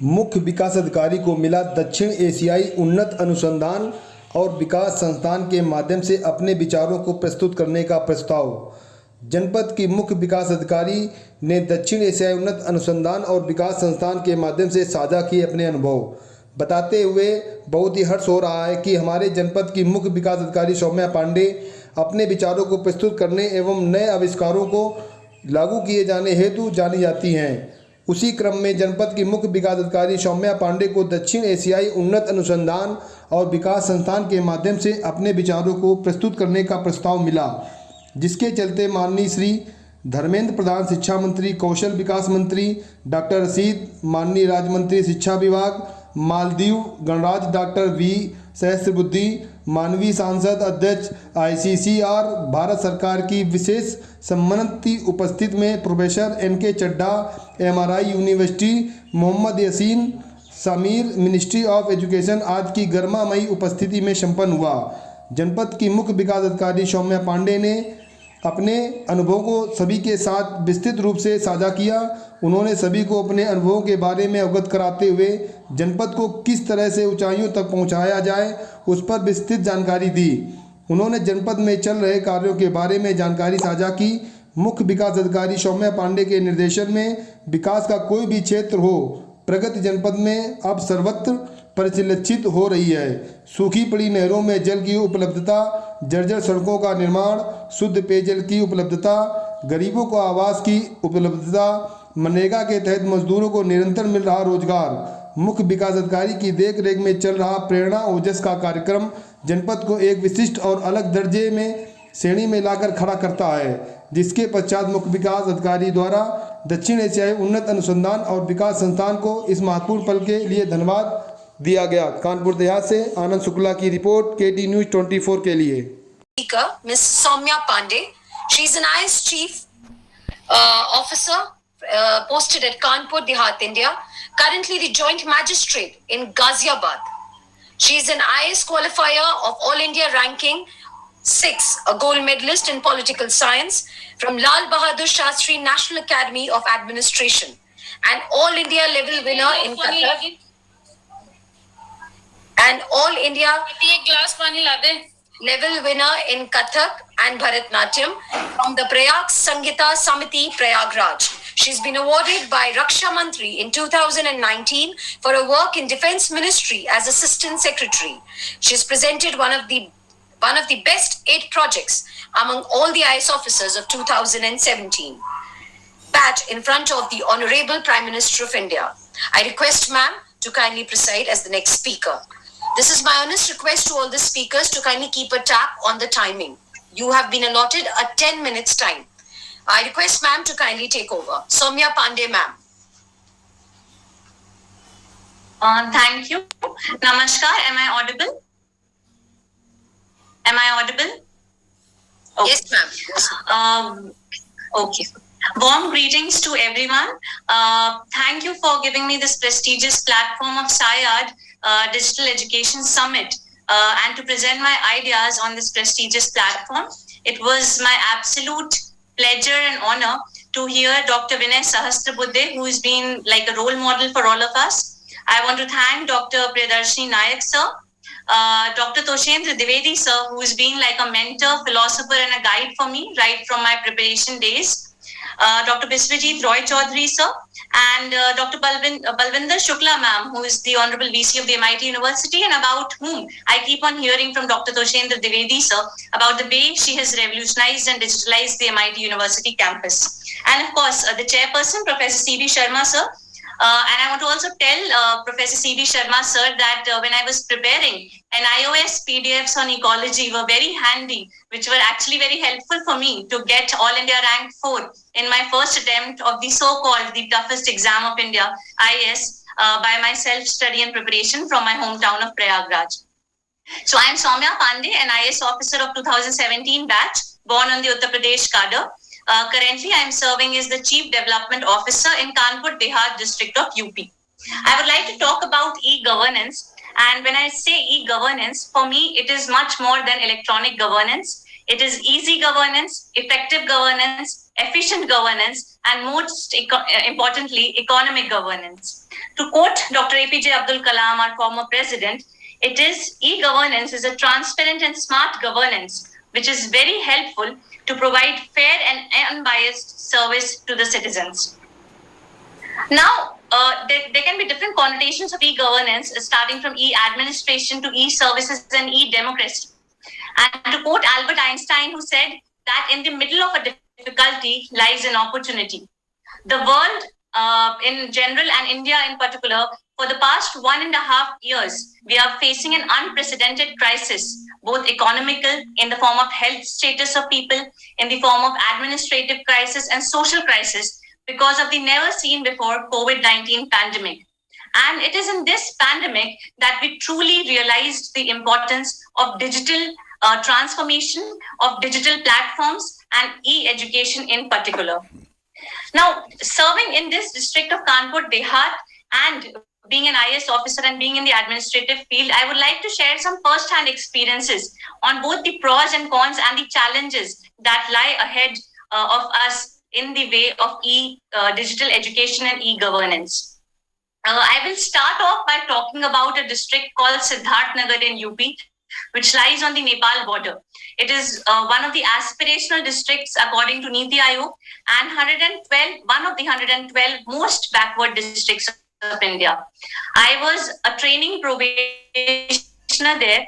मुख्य विकास अधिकारी को मिला दक्षिण एशियाई उन्नत अनुसंधान और विकास संस्थान के माध्यम से अपने विचारों को प्रस्तुत करने का प्रस्ताव। जनपद की मुख्य विकास अधिकारी ने दक्षिण एशियाई उन्नत अनुसंधान और विकास संस्थान के माध्यम से साझा किए अपने अनुभव, बताते हुए बहुत ही हर्ष हो रहा है कि हमारे जनपद की मुख्य विकास अधिकारी सौम्या पांडे अपने विचारों को प्रस्तुत करने एवं नए आविष्कारों को लागू किए जाने हेतु जानी जाती हैं। उसी क्रम में जनपद की मुख्य विकास अधिकारी सौम्या पांडे को दक्षिण एशियाई उन्नत अनुसंधान और विकास संस्थान के माध्यम से अपने विचारों को प्रस्तुत करने का प्रस्ताव मिला, जिसके चलते माननीय श्री धर्मेंद्र प्रधान शिक्षा मंत्री, कौशल विकास मंत्री डॉक्टर रशीद, माननीय राज्य मंत्री शिक्षा विभाग, मालदीव गणराज्य डॉक्टर वी सहस्त्रबुद्धि, माननीय सांसद अध्यक्ष ICCR भारत सरकार की विशेष सम्मानित उपस्थित में professor NK Chaddha MRI university, Mohammad Yasin Sameer ministry of education आदि की गर्मामयी उपस्थिति में संपन्न हुआ। जनपद की मुख्य विकास अधिकारी सौम्या पांडे ने अपने अनुभवों को सभी के साथ विस्तृत रूप से साझा किया। उन्होंने सभी को अपने अनुभवों के बारे में अवगत कराते हुए जनपद को किस तरह से ऊंचाइयों तक पहुंचाया जाए उस पर विस्तृत जानकारी दी। उन्होंने जनपद में चल रहे कार्यों के बारे में जानकारी साझा की। मुख्य विकास अधिकारी सौम्या पांडे के निर्देशन में विकास का कोई भी क्षेत्र हो, प्रगति जनपद में अब सर्वत्र परिलक्षित हो रही है। सूखी पड़ी नहरों में जल की उपलब्धता, जर्जर सड़कों का निर्माण, शुद्ध पेयजल की उपलब्धता, गरीबों को आवास की उपलब्धता, मनरेगा के तहत मजदूरों को निरंतर मिल रहा रोजगार, मुख्य विकास अधिकारी की देखरेख में चल रहा प्रेरणा ओजस का कार्यक्रम जनपद को एक विशिष्ट और अलग दर्जे में श्रेणी में लाकर खड़ा करता है, जिसके पश्चात मुख्य विकास अधिकारी द्वारा दक्षिण एशियाई उन्नत अनुसंधान और विकास संस्थान को इस महत्वपूर्ण पल के लिए धन्यवाद दिया गया। कानपुर देहात से आनंद शुक्ला की रिपोर्ट KT News 24 के लिए। Speaker Ms. Soumya Pandey. She is an IS Chief Officer posted at Kanpur Dehat, India. Currently the Joint Magistrate in Ghaziabad. She is an IS qualifier of All India Ranking 6, a gold medalist in political science from Lal Bahadur Shastri National Academy of Administration, an All India level winner in Qatar. And All India level winner in Kathak and Bharatnatyam from the Prayag Sangeeta Samiti Prayagraj. She's been awarded by Raksha Mantri in 2019 for her work in Defence Ministry as Assistant Secretary. She's presented one of the best 8 projects among all the IS officers of 2017. Patch in front of the Honorable Prime Minister of India. I request ma'am to kindly preside as the next speaker. This is my honest request to all the speakers to kindly keep a tap on the timing. You have been allotted a 10 minutes time. I request ma'am to kindly take over. Soumya Pandey ma'am. Thank you. Namaskar. Am I audible? Am I audible? Okay. Yes ma'am. Yes, ma'am. Okay. Warm greetings to everyone. Thank you for giving me this prestigious platform of SIAD Digital Education Summit and to present my ideas on this prestigious platform. It was my absolute pleasure and honor to hear Dr. Vinay Sahasrabuddhe, who has been like a role model for all of us. I want to thank Dr. Priyadarshini Nayak sir, Dr. Toshendra Dwivedi sir, who has been like a mentor, philosopher and a guide for me right from my preparation days. Dr. Biswajit Roy Chaudhary sir, and Dr. Balvinder Shukla ma'am, who is the Honorable VC of the MIT University, and about whom I keep on hearing from Dr. Toshendra Dwivedi sir about the way she has revolutionized and digitalized the MIT University campus. And of course, the chairperson, Professor C.V. Sharma sir. And I want to also tell Professor C.V. Sharma sir that when I was preparing, NIOS PDFs on ecology were very handy, which were actually very helpful for me to get All India Rank 4 in my first attempt of the so-called the toughest exam of India, IS, by my self-study and preparation from my hometown of Prayagraj. So I am Soumya Pandey, an IS officer of 2017 batch, born on the Uttar Pradesh cadre. Currently, I am serving as the Chief Development Officer in Kanpur Dehat district of UP. I would like to talk about e-governance. And when I say e-governance, for me, it is much more than electronic governance. It is easy governance, effective governance, efficient governance, and most importantly, economic governance. To quote Dr. APJ Abdul Kalam, our former president, it is e-governance is a transparent and smart governance, which is very helpful to provide fair and unbiased service to the citizens. Now, there can be different connotations of e-governance, starting from e-administration to e-services and e-democracy. And to quote Albert Einstein, who said that in the middle of a difficulty lies an opportunity. The world in general and India in particular, for the past 1.5 years, we are facing an unprecedented crisis, both economical in the form of health status of people, in the form of administrative crisis and social crisis, because of the never seen before COVID-19 pandemic. And it is in this pandemic that we truly realized the importance of digital transformation, of digital platforms and e-education in particular. Now, serving in this district of Kanpur Dehat and being an IAS officer and being in the administrative field, I would like to share some first-hand experiences on both the pros and cons and the challenges that lie ahead of us in the way of digital education and e-governance. I will start off by talking about a district called Siddharth Nagar in UP, which lies on the Nepal border. It is one of the aspirational districts according to Niti Aayog and one of the 112 most backward districts of India. I was a training probationer there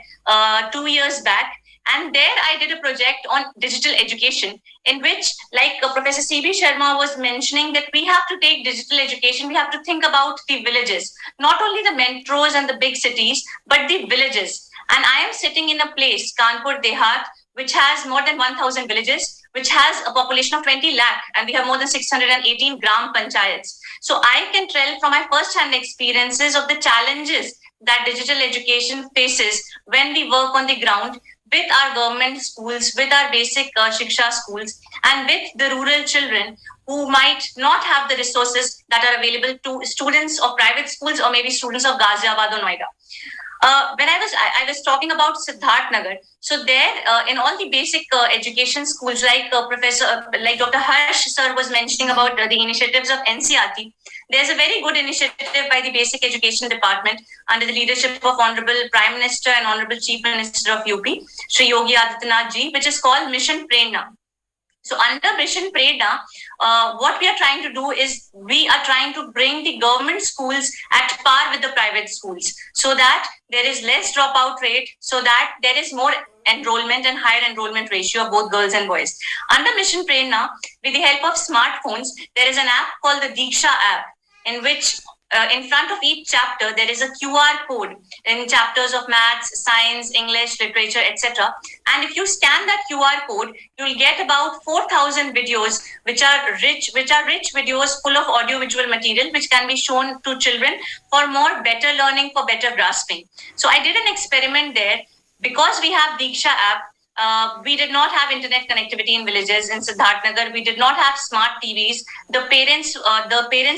2 years back, and there I did a project on digital education in which, like Professor C.B. Sharma was mentioning, that we have to take digital education, we have to think about the villages, not only the metros and the big cities, but the villages. And I am sitting in a place, Kanpur Dehat, which has more than 1,000 villages, which has a population of 20 lakh, and we have more than 618 gram panchayats. So I can tell from my first-hand experiences of the challenges that digital education faces when we work on the ground with our government schools, with our basic Shiksha schools, and with the rural children who might not have the resources that are available to students of private schools or maybe students of Ghaziabad or Noida. When I was talking about Siddharth Nagar, so there in all the basic education schools, like like Dr. Harsh sir was mentioning about the initiatives of NCERT, there's a very good initiative by the Basic Education Department under the leadership of Honorable Prime Minister and Honorable Chief Minister of UP, Shri Yogi Adityanath ji, which is called Mission Prerna. So under Mission Prerna, what we are trying to do is we are trying to bring the government schools at par with the private schools so that there is less dropout rate, so that there is more enrollment and higher enrollment ratio of both girls and boys. Under Mission Prerna, with the help of smartphones, there is an app called the Diksha app, in which in front of each chapter, there is a QR code in chapters of maths, science, English, literature, etc. And if you scan that QR code, you will get about 4,000 videos, which are rich videos full of audio-visual material, which can be shown to children for better learning, for better grasping. So I did an experiment there. Because we have Diksha app, we did not have internet connectivity in villages in Siddharth Nagar. We did not have smart TVs. The parents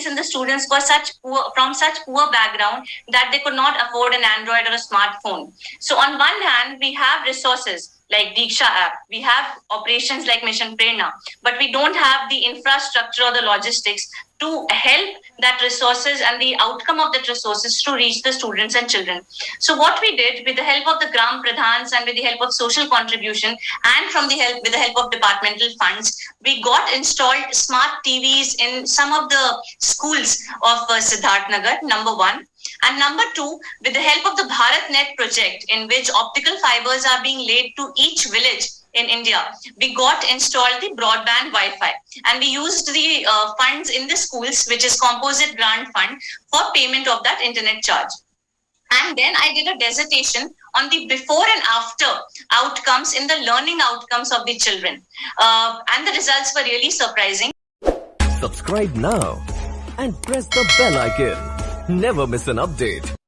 and the students were from such poor background that they could not afford an Android or a smartphone. So on one hand, we have resources like Diksha app. We have operations like Mission Prerna, but we don't have the infrastructure or the logistics to help that resources and the outcome of that resources to reach the students and children. So what we did, with the help of the Gram Pradhans and with the help of social contribution and with the help of departmental funds, we got installed smart TVs in some of the schools of Siddharth Nagar, number one. And number two, with the help of the BharatNet project, in which optical fibers are being laid to each village in India, we got installed the broadband Wi-Fi, and we used the funds in the schools, which is composite grant fund, for payment of that internet charge. And then I did a dissertation on the before and after outcomes in the learning outcomes of the children. And the results were really surprising. Subscribe now and press the bell icon. Never miss an update.